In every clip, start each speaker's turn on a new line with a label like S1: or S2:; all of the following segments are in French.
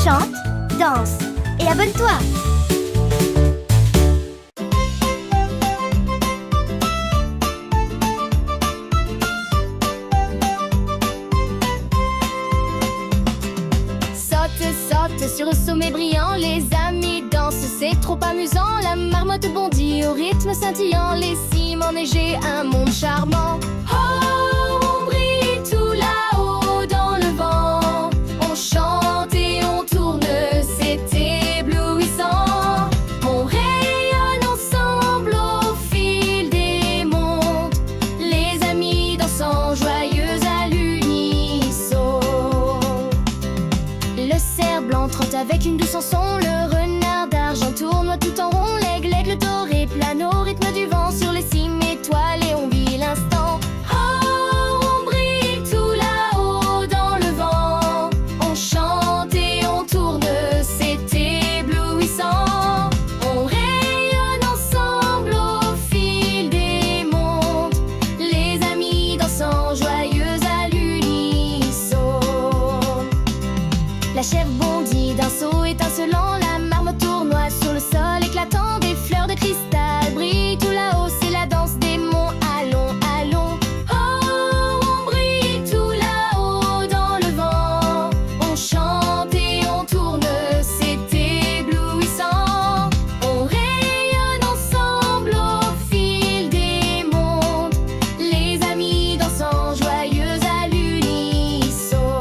S1: chante, danse et abonne-toi.
S2: Saute sur le sommet brillant, les amis dansent, c'est trop amusant. La marmotte bondit au rythme scintillant, les cimes enneigées, un monde charmant. Oh, on brille tout là-haut dans le vent, on chante et on tourne, c'est éblouissant. On rayonne ensemble au fil des mondes, les amis dansant joyeux à l'unisson. Le cerf blanc trotte avec une douce chanson, le renard d'argent tourne tout en rond, l'aigle doré plane au rythme du vent sur les cimes étoilées, on vit l'instant. Oh, on brille tout là-haut dans le vent, on chante et on tourne, c'est éblouissant. On rayonne ensemble au fil des mondes, les amis dansant joyeux à l'unisson. La chèvre bondit d'un saut étincelant, la marmotte tournoie sur le sol éclatant, des fleurs de cristal brillent tout là-haut, c'est la danse des monts. Allons, allons. Oh, on brille tout là-haut dans le vent, on chante et on tourne, c'est éblouissant. On rayonne ensemble au fil des mondes, les amis dansant joyeux à l'unisson.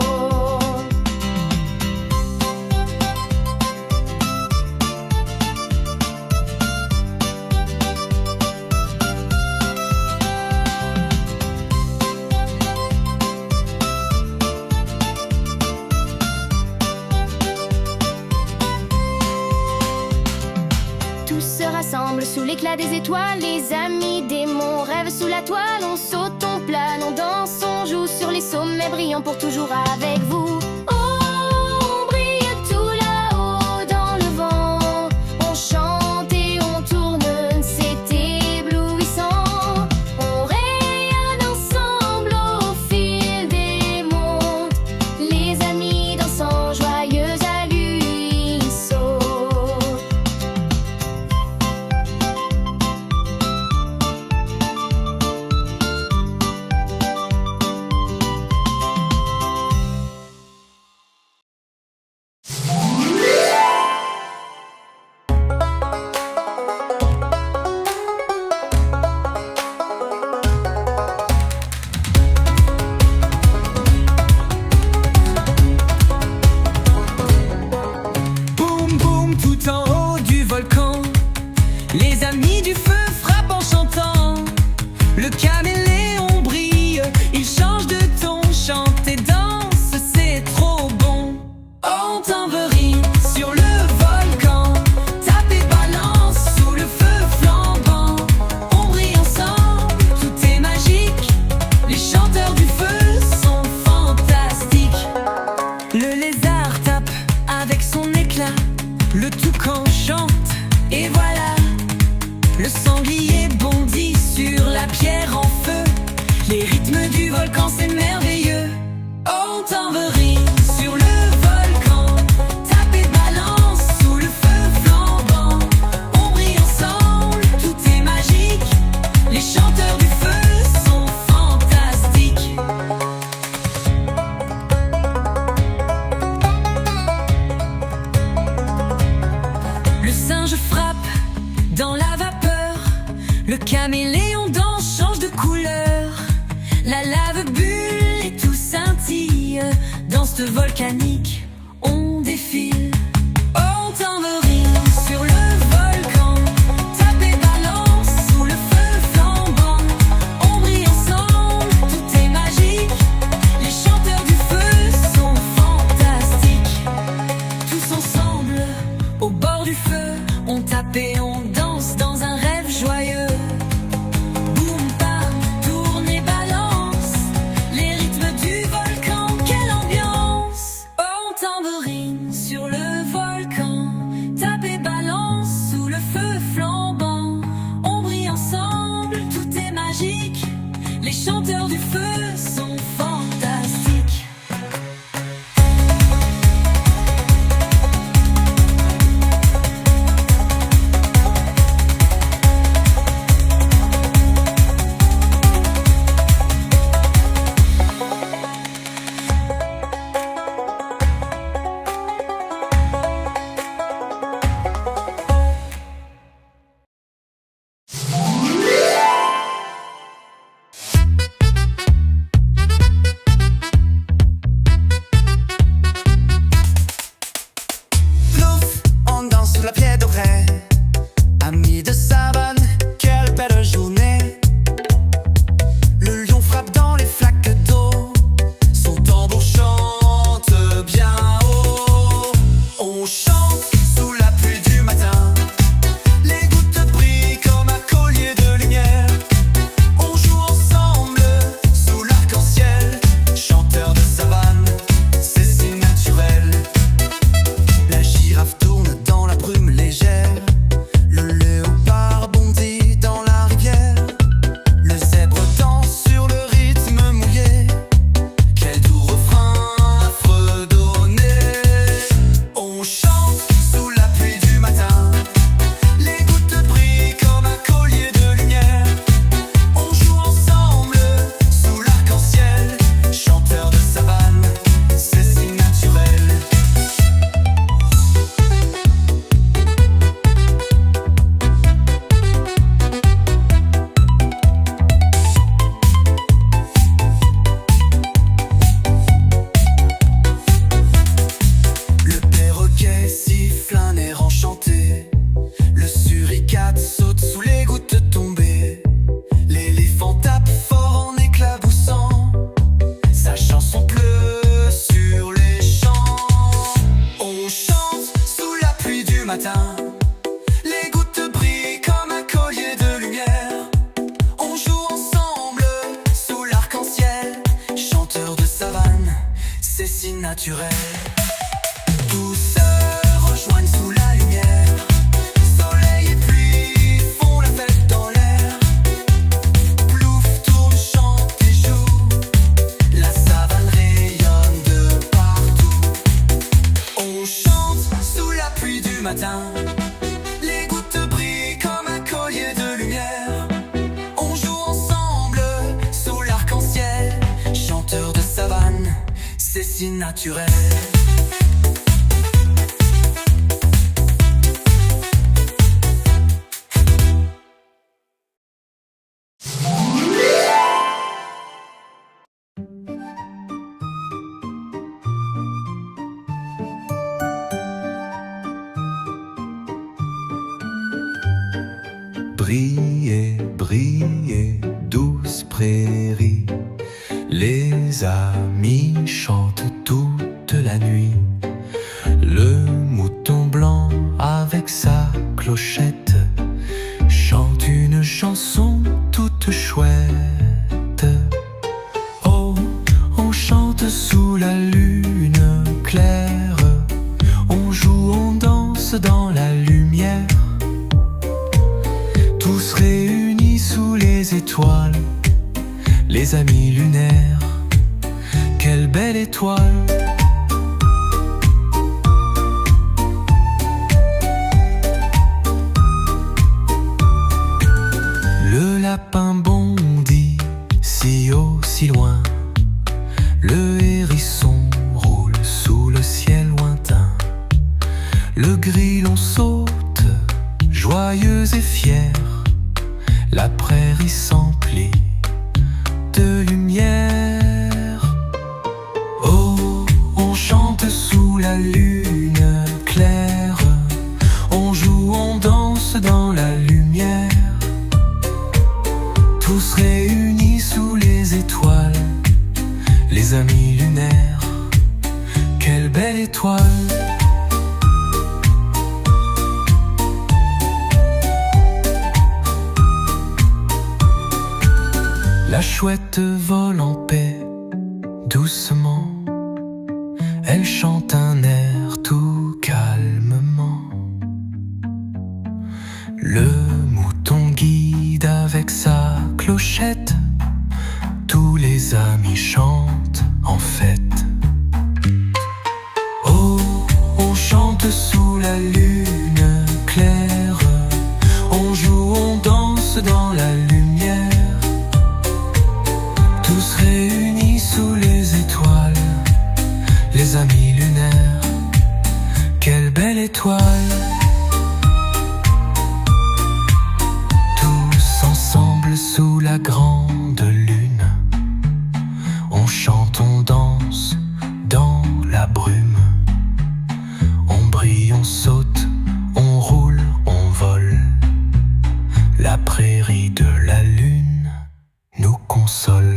S2: Tous se rassemblent sous l'éclat des étoiles, les amis des monts rêvent sous la toile. On saute, on plane, on danse, on joue sur les sommets brillants pour toujours avec vous. Oh, on brille tout là-haut dans le vent, on chante et on tourne, c'est éblouissant. On rayonne ensemble au fil des mondes, les amis dansant joyeux à l'unisson.
S3: Boum boum tout en haut du volcan, les amis du feu frappent en chantant. Le caméléon brille, il change de ton, chante et danse, c'est trop bon. On tambourine sur le volcan, tape et balance sous le feu flambant. On brille ensemble, tout est magique, les chanteurs du feu sont fantastiques. Le lézard tape avec son éclat, le toucan chante, et voilà. Le sanglier bondit sur la pierre en feu, les rythmes du volcan c'est merveilleux. On tambourine sur le volcan, tape et balance sous le feu flambant. On brille ensemble, tout est magique, les chanteurs du feu sont fantastiques. Le singe frappe dans la vapeur, le caméléon danse, change de couleur. La lave bulle et tout scintille, dans cette volcanique, on défile. On tambourine sur le volcan, tape et balance sous le feu flambant. On brille ensemble, tout est magique, les chanteurs du feu sont fantastiques. Tous ensemble, au bord du feu, on tape et on danse dans un rêve joyeux. Boum, bam, tourne et balance, les rythmes du volcan, quelle ambiance. On tambourine sur le volcan, tape et balance sous le feu flambant. On brille ensemble, tout est magique, les chanteurs du feu sont fantastiques. matin. Les gouttes brillent comme un collier de lumière. On joue ensemble sous l'arc-en-ciel. Chanteur de savane, c'est si naturel. Tous se rejoignent sous la lumière. Soleil et pluie font la fête dans l'air. Plouf tourne, chante et joue. La savane rayonne de partout. On chante sous la pluie du matin. Les gouttes brillent comme un collier de lumière. On joue ensemble sous l'arc-en-ciel. Chanteur de savane, c'est si naturel.
S4: Brillez, brillez, douce prairie. Les amis chantent toute la nuit. Le mouton blanc avec sa clochette chante une chanson toute chouette. Oh, on chante sous la lune claire. On joue, on danse dans la lumière. Tous réunis sous les étoiles, les amis lunaires, quelle belle étoile! Le lapin bondit si haut, si loin. Le hérisson roule sous le ciel lointain. Le grillon saute, joyeux et fier. La prairie s'emplit de lumière. Oh, on chante sous la lune claire. On joue, on danse dans la lumière. Tous réunis sous les étoiles, les amis lunaires, quelle belle étoile! La chouette vole en paix, doucement. Elle chante un air tout calmement. Le mouton guide avec sa clochette. Tous les amis chantent en fête. Oh, on chante sous la lune claire. On joue, on danse dans la lumière. Tous réunis sous les étoiles, les amis lunaires, quelle belle étoile! Tous ensemble sous la grande lune, on chante, on danse dans la brume. On brille, on saute, on roule, on vole. La prairie de la lune nous console.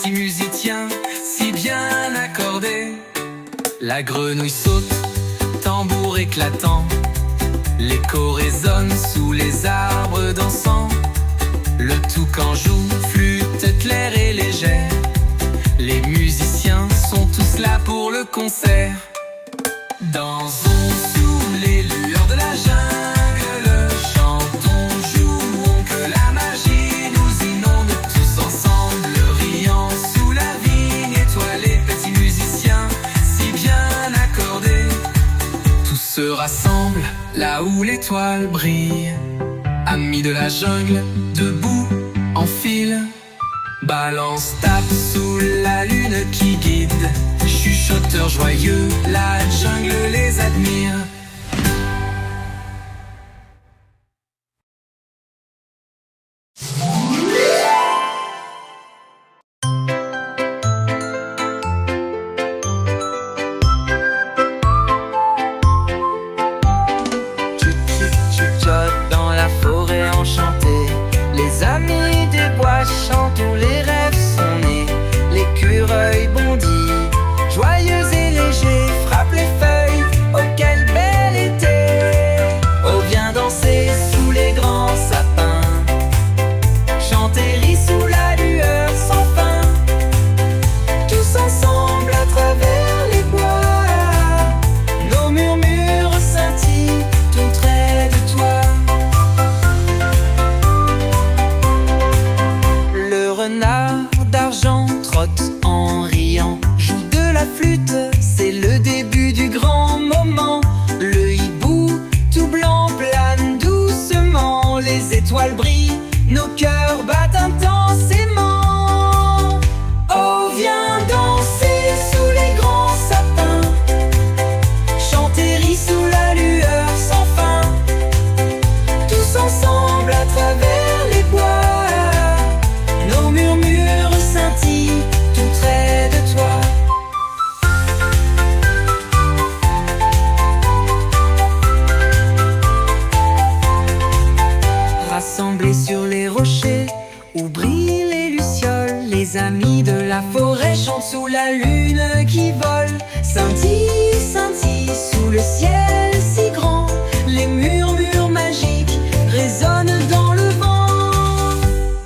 S3: petits musiciens si bien accordés. La grenouille saute, tambour éclatant, l'écho résonne sous les arbres dansant. Le toucan joue, flûte claire et légère. Les musiciens sont tous là pour le concert. Dansons sous les lueurs de la jungle, chantons, jouons, que la magie nous inonde. Tous ensemble, riant sous la vigne étoilée, petits musiciens si bien accordés. Tous se rassemblent là où l'étoile brille. Amis de la jungle, debout, en file, balance, tape sous la lune qui guide. Chuchoteurs joyeux, la jungle les admire.
S5: Chuchote dans la forêt enchantée. Les amis des bois chantent où les rêves sont nés. L'écureuil bondit, joyeux et léger, frappe les feuilles, oh quel bel été. Oh viens danser sous les grands sapins, chanter rit sous la lueur sans fin. Tous ensemble à travers les bois, nos murmures scintillent tout près de toi. Le renard d'argent trotte en riant, joue de la flûte, c'est le début du grand moment. Le hibou tout blanc plane doucement, les étoiles brillent, nos cœurs battent intensément. Oh viens danser sous les grands sapins, chanter rit sous la lueur sans fin. Tous ensemble à travers les bois, nos murmures scintillent tout près de toi. Rassemblés sur les rochers où brillent les lucioles, les amis de la forêt chantent sous la lune qui vole. Scintille, scintille sous le ciel si grand, les murmures magiques résonnent dans le vent.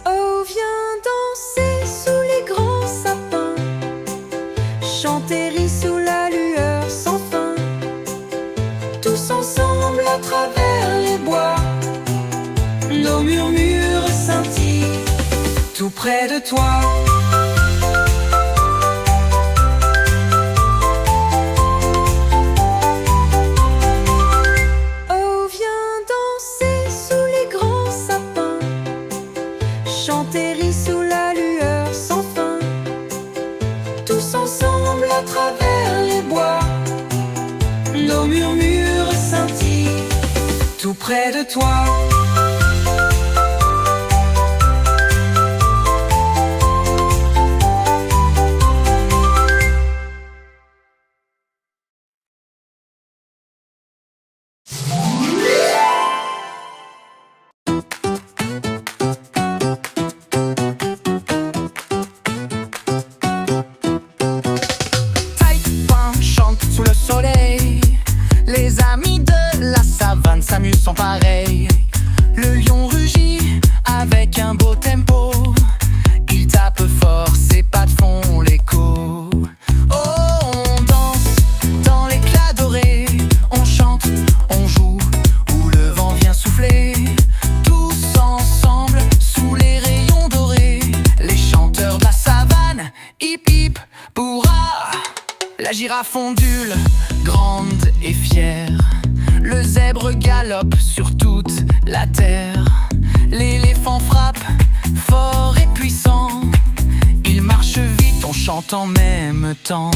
S5: Oh viens danser sous les grands sapins, chanter rit sous la lueur sans fin. Tous ensemble à travers les bois, nos murmures scintillent tout près de toi. Oh viens danser sous les grands sapins, chanter rit sous la lueur sans fin. Tous ensemble à travers les bois, nos murmures scintillent tout près de toi.
S6: Taïwan chante sous le soleil, les amis de la savane s'amusent sans pareil. Le lion rugit avec un beau tempo, il tape fort, ses pattes font l'écho. Oh, on danse dans l'éclat doré, on chante, on joue, où le vent vient souffler. Tous ensemble sous les rayons dorés, les chanteurs de la savane, hip hip, bourra. La girafe ondule, grande et fière, le zèbre galope sur toute la terre. L'éléphant frappe, fort et puissant, il marche vite, on chante en même temps.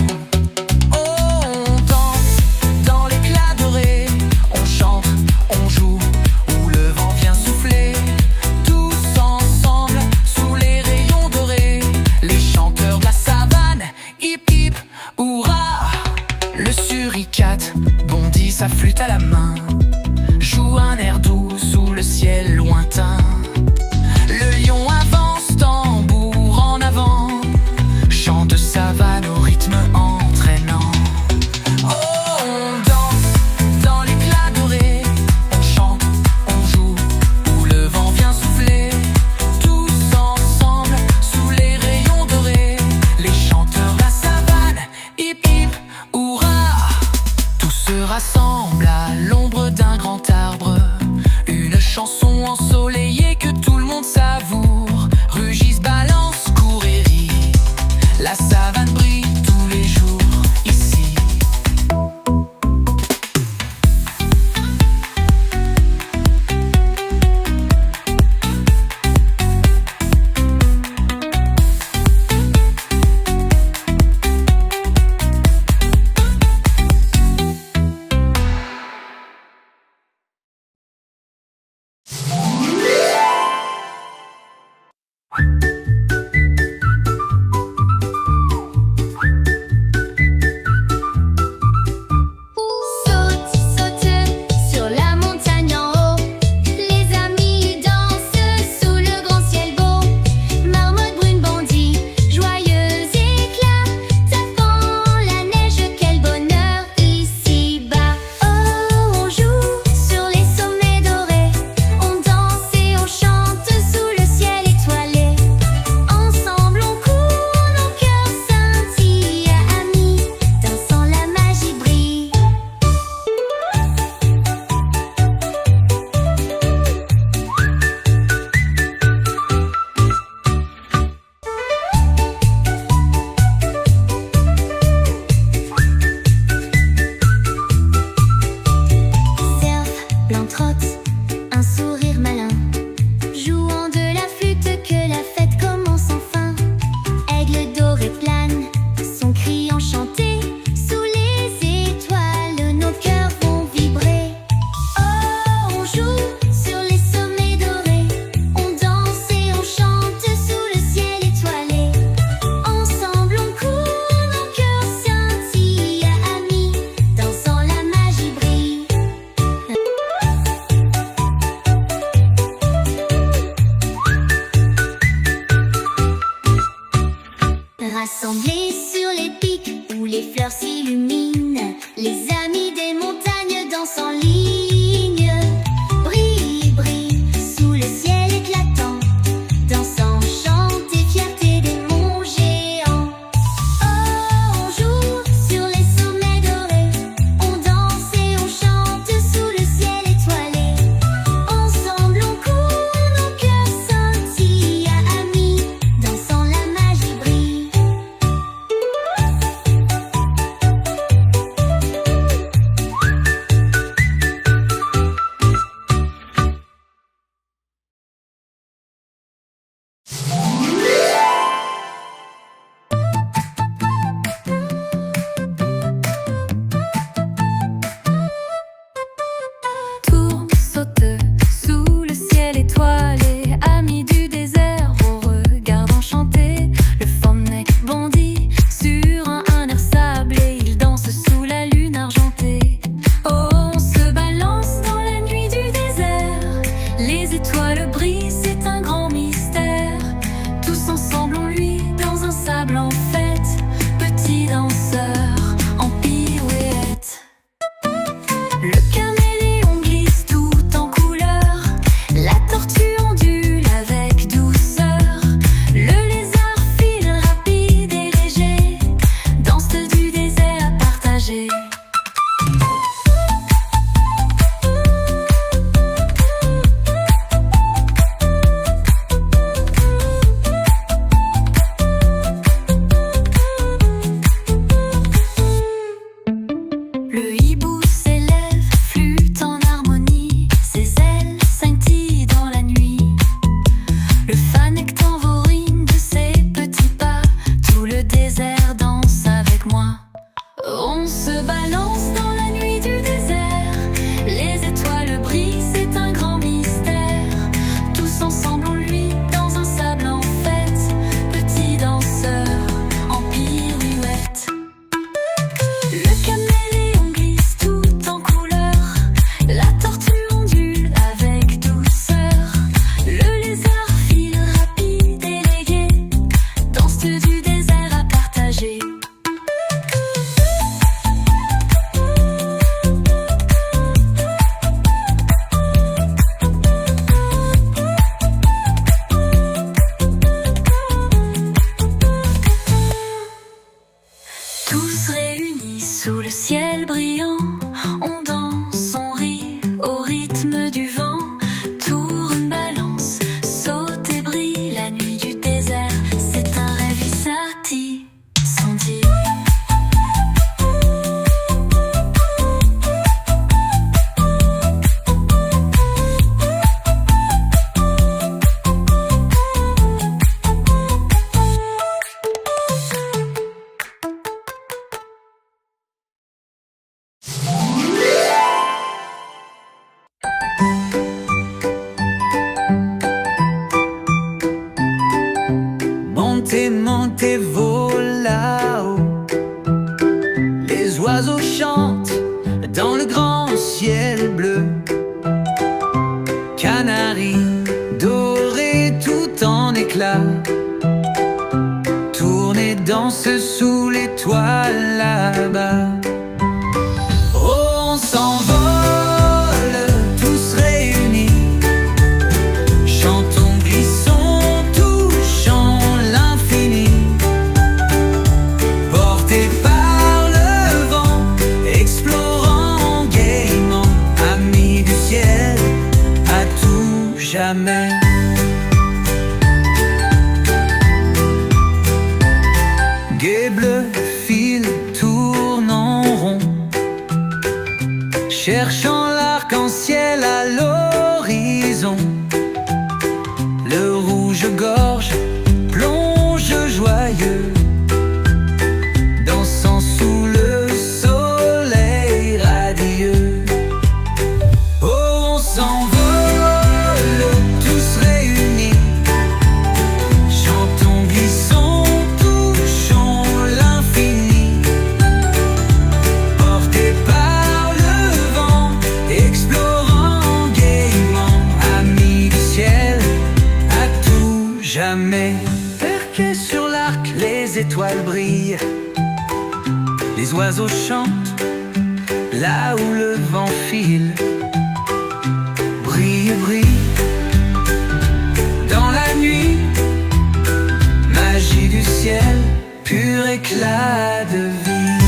S6: Oh, on danse dans l'éclat doré, on chante, on joue, où le vent vient souffler. Tous ensemble sous les rayons dorés, les chanteurs de la savane, hip hip, hurrah. Le suricate bondit, sa flûte à la main, joue un air doux sous le ciel lointain. Le lion avance, tambour en avant, rassemble à l'ombre d'un grand arbre. Une chanson ensoleillée que tout le monde savoure. Rugissent, balance, court et rit. La savane brille tous les jours ici.
S2: Saute, saute sur la montagne en haut. Les amis dansent sous le grand ciel beau. Marmotte brune bandit, joyeux éclat, tapant la neige, quel bonheur ici-bas. Oh, on joue sur les sommets dorés, on danse et on chante sous le ciel étoilé. Ensemble on court, nos cœurs scintillent, amis, dansant la magie brille. Cerf, blanc trotte, un sourire malin, jouant de la flûte que la fête commence enfin. Aigle doré plane, son cri enchanté, sous les étoiles nos cœurs vont vibrer. Oh, on joue sur les sommets dorés, on danse et on chante sous le ciel étoilé. Ensemble on court, nos cœurs scintillent, amis, dansant la magie brille. Rassemblés sur les pics où les fleurs s'illuminent, les amis des montagnes dansent en ligne. Brille, brille, sous le ciel éclatant, dansant, chante et fierté des monts géants. Oh, on joue sur les sommets dorés, on danse et on chante sous le ciel étoilé. Ensemble on court, nos cœurs scintillent, amis, dansant la magie brille.
S7: Tourne, saute sous le ciel étoilé, amis du désert, vos regards enchantés. Le Fomnek bondit sur un air sablé, il danse sous la lune argentée. Oh, on se balance dans la nuit du désert, les étoiles brillent, c'est un grand mystère. Tous ensemble on luit dans un sable en fête, petit danseur en pirouette. Le caméléon glisse tout en couleur, la tortue ondule avec douceur. Le lézard file rapide et léger, danse du désert partagé. Le hibou s'élève, flûte en harmonie, ses ailes scintillent dans la nuit. Le Fennec tambourine de ses petits pas, tout le désert danse avec moi. On se balance dans la nuit du désert, les étoiles brillent, c'est un grand mystère. Tous ensemble on luit dans un sable en fête, petit danseur en pirouette. Le caméléon glisse tout ciel brillant, on danse, on rit au rythme du vent. Tourne, balance, saute et brille. La nuit du désert, c'est un rêve satisfaisant.
S3: Montez, montez, volez là-haut. Les oiseaux chantent dans le grand ciel bleu. Canaris dorés tout en éclats. Tournez, dansent sous l'étoile là-bas. Oh, on s'envole, tous réunis. Chantons, glissons, touchons l'infini. Portés par le vent, explorant gaiement. Amis du ciel, à tout jamais. Gai bleu fil tourne en rond, cherchant l'arc-en-ciel à l'horizon. Le rouge-gorge plonge joyeux, dansant sous le soleil radieux. Oh, on s'envole, tous réunis. Chantons, glissons, touchons l'infini. Portés par le vent, explorant gaiement. Amis du ciel, à tout jamais. Perqués sur l'arc, les étoiles brillent. Les oiseaux chantent là où le vent file. Brille, brille dans la nuit. Magie du ciel, pur éclat de vie.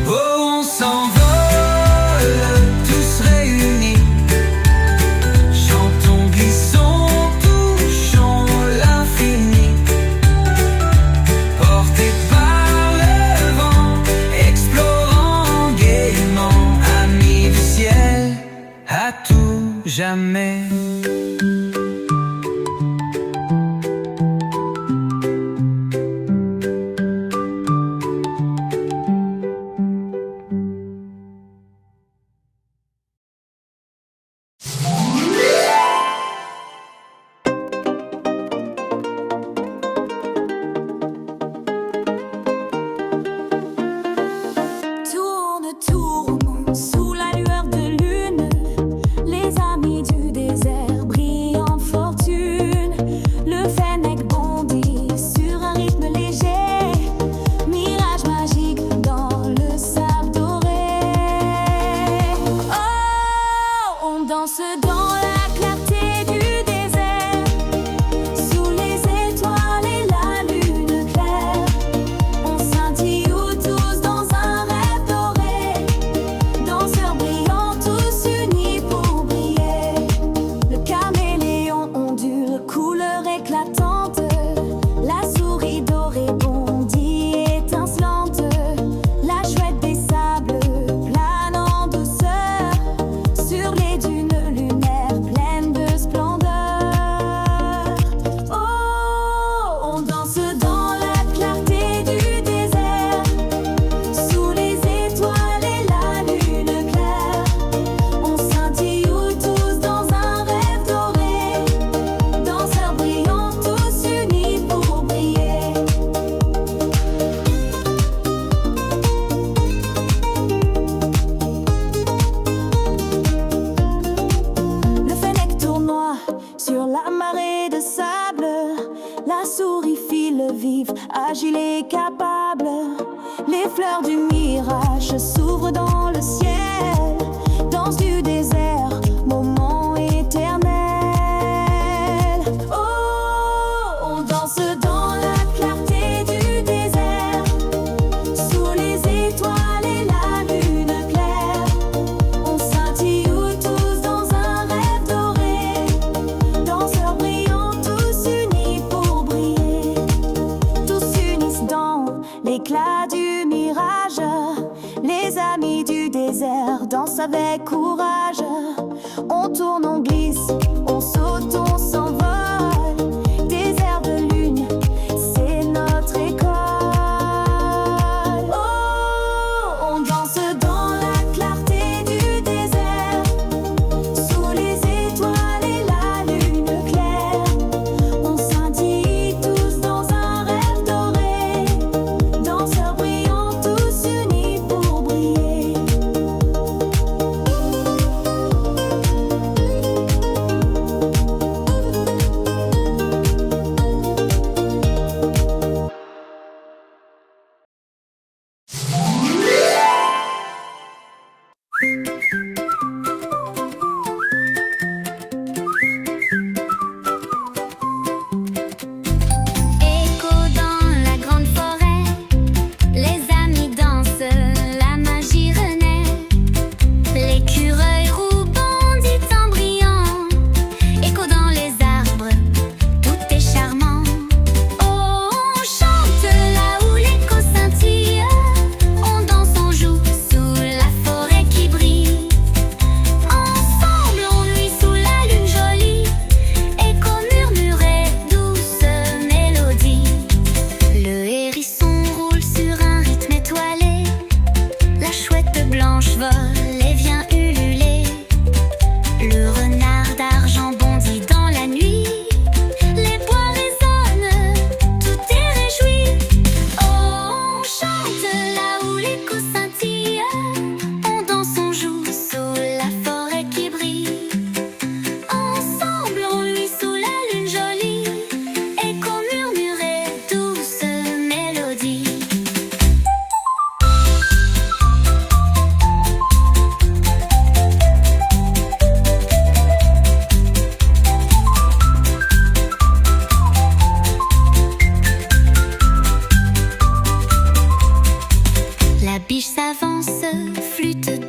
S3: Oh, on s'envole, tous réunis. Chantons, glissons, touchons l'infini. Portés par le vent, explorant gaiement. Amis du ciel, à tout jamais.
S2: Tourne, tourne sous la lueur de lune. Les amis du désert brillent en fortune. Le fennec bondit sur un rythme léger. Mirage magique dans le sable doré. Oh, on danse dans la clarté du désert. Sous les étoiles et la lune claire. On scintille tous dans un rêve doré. Danseurs brillants tous unis pour briller. Le caméléon ondule, couleur éclatante. La souris dorée bondit étincelante. La chouette des sables plane en douceur sur les dunes lunaires pleines de splendeur. Oh, on danse dans la clarté du désert. Sous les étoiles et la lune claire. On scintille tous dans un rêve doré. Danseurs brillants tous unis pour briller. Le fennec tournoie sur la marée de sable. La souris file vive, agile et capable. Les fleurs du mirage s'ouvrent dans le ciel. Danse du désert, moment éternel. Oh, on danse dans la clarté du désert.
S8: l'éclat du mirage. Les amis du désert dansent avec courage. On tourne, on glisse, on saute, on s'envole. Désert de lune, c'est notre école. Oh, on danse dans la clarté du désert, sous les étoiles et la lune claire. On scintille tous dans un rêve doré, danseurs brillants tous unis pour briller.
S2: Écho dans la grande forêt, les amis dansent, la magie renaît. L'écureuil roux bondit en brillant. Écho dans les arbres, tout est charmant. Oh, on chante là où l'écho scintille. On danse, on joue sous la forêt qui brille. Ensemble, on luit sous la lune jolie. Écho murmurait douce mélodie. Le hérisson roule sur un rythme étoilé. La chouette blanche vole et vient ululer. Le renard d'argent bondit dans la nuit. Les bois résonnent, tout est réjoui. Oh, on chante là où l'écho scintille. On danse, on joue sous la forêt qui brille. Ensemble, on luit sous la lune jolie. Écho murmurait douce mélodie. La biche s'avance, flûte